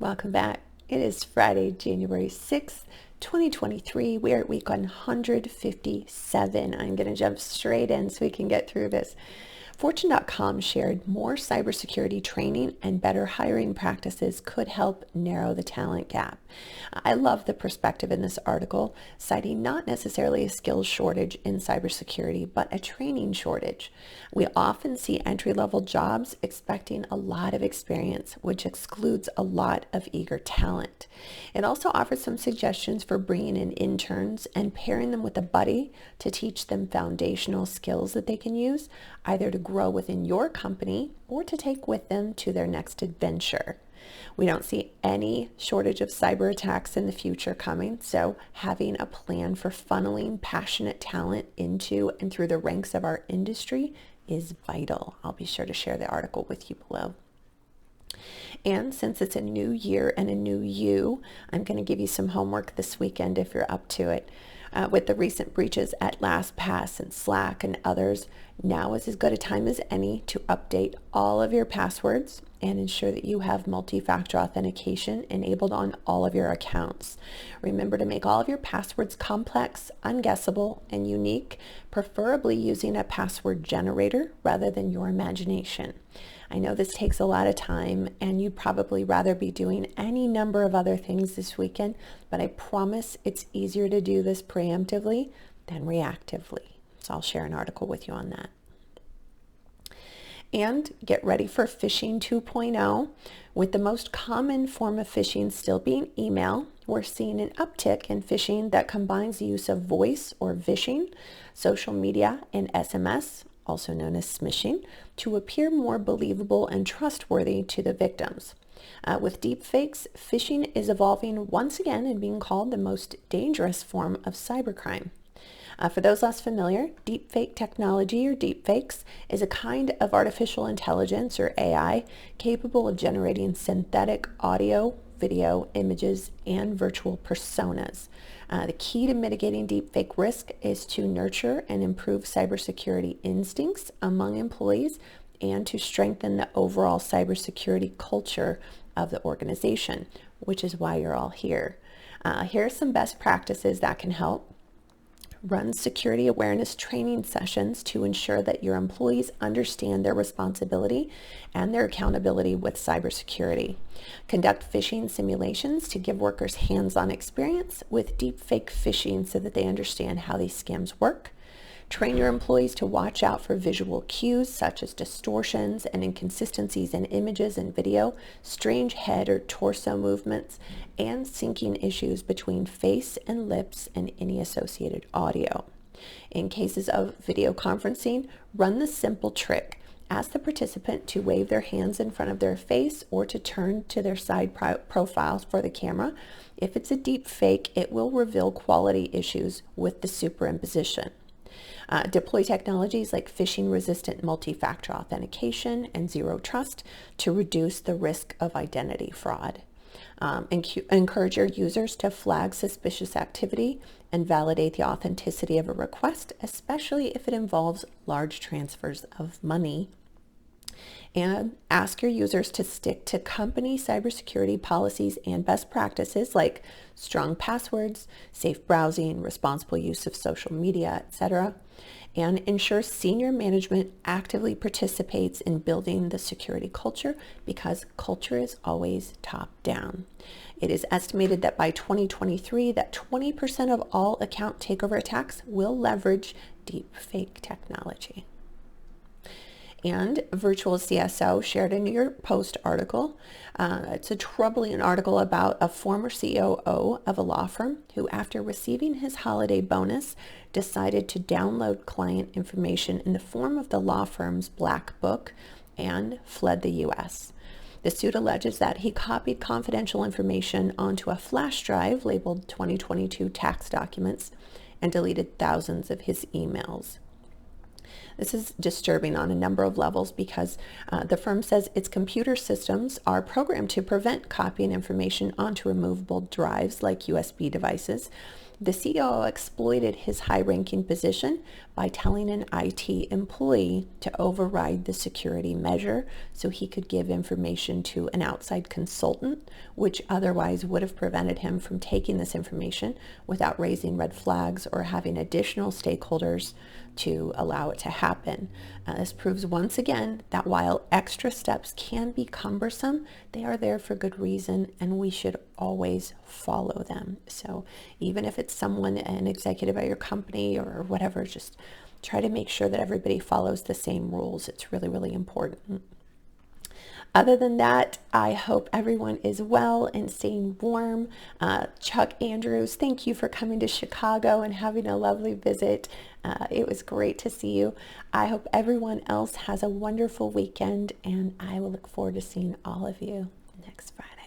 Welcome back. It is Friday, January 6th, 2023. We are at week 157. I'm going to jump straight in so we can get through this. Fortune.com shared more cybersecurity training and better hiring practices could help narrow the talent gap. I love the perspective in this article, citing not necessarily a skills shortage in cybersecurity, but a training shortage. We often see entry-level jobs expecting a lot of experience, which excludes a lot of eager talent. It also offers some suggestions for bringing in interns and pairing them with a buddy to teach them foundational skills that they can use, either to grow within your company or to take with them to their next adventure. We don't see any shortage of cyber attacks in the future coming, so having a plan for funneling passionate talent into and through the ranks of our industry is vital. I'll be sure to share the article with you below. And since it's a new year and a new you, I'm going to give you some homework this weekend if you're up to it. With the recent breaches at LastPass and Slack and others, now is as good a time as any to update all of your passwords and ensure that you have multi-factor authentication enabled on all of your accounts. Remember to make all of your passwords complex, unguessable, and unique, preferably using a password generator rather than your imagination. I know this takes a lot of time and you'd probably rather be doing any number of other things this weekend, but I promise it's easier to do this preemptively than reactively. So I'll share an article with you on that. And get ready for Phishing 2.0. With the most common form of phishing still being email, we're seeing an uptick in phishing that combines the use of voice or vishing, social media, and SMS, also known as smishing, to appear more believable and trustworthy to the victims. With deepfakes, phishing is evolving once again and being called the most dangerous form of cybercrime. For those less familiar, deepfake technology or deepfakes is a kind of artificial intelligence or AI capable of generating synthetic audio, video, images, and virtual personas. The key to mitigating deepfake risk is to nurture and improve cybersecurity instincts among employees and to strengthen the overall cybersecurity culture of the organization, which is why you're all here. Here are some best practices that can help. Run security awareness training sessions to ensure that your employees understand their responsibility and their accountability with cybersecurity. Conduct phishing simulations to give workers hands-on experience with deepfake phishing so that they understand how these scams work. Train your employees to watch out for visual cues such as distortions and inconsistencies in images and video, strange head or torso movements, and syncing issues between face and lips and any associated audio. In cases of video conferencing, run the simple trick. Ask the participant to wave their hands in front of their face or to turn to their side profiles for the camera. If it's a deep fake, it will reveal quality issues with the superimposition. Deploy technologies like phishing-resistant multi-factor authentication and zero trust to reduce the risk of identity fraud. Encourage your users to flag suspicious activity and validate the authenticity of a request, especially if it involves large transfers of money. And ask your users to stick to company cybersecurity policies and best practices like strong passwords, safe browsing, responsible use of social media, etc. And ensure senior management actively participates in building the security culture because culture is always top down. It is estimated that by 2023 that 20% of all account takeover attacks will leverage deepfake technology. And Virtual CISO shared a New York Post article. It's a troubling article about a former COO of a law firm who, after receiving his holiday bonus, decided to download client information in the form of the law firm's black book and fled the U.S. The suit alleges that he copied confidential information onto a flash drive labeled 2022 tax documents and deleted thousands of his emails. This is disturbing on a number of levels because the firm says its computer systems are programmed to prevent copying information onto removable drives like USB devices, The CEO exploited his high-ranking position by telling an IT employee to override the security measure so he could give information to an outside consultant, which otherwise would have prevented him from taking this information without raising red flags or having additional stakeholders to allow it to happen. This proves once again that while extra steps can be cumbersome, they are there for good reason, and we should always follow them. So even if it's someone, an executive at your company or whatever, just try to make sure that everybody follows the same rules. It's really, really important. Other than that, I hope everyone is well and staying warm. Chuck Andrews, thank you for coming to Chicago and having a lovely visit. It was great to see you. I hope everyone else has a wonderful weekend, and I will look forward to seeing all of you next Friday.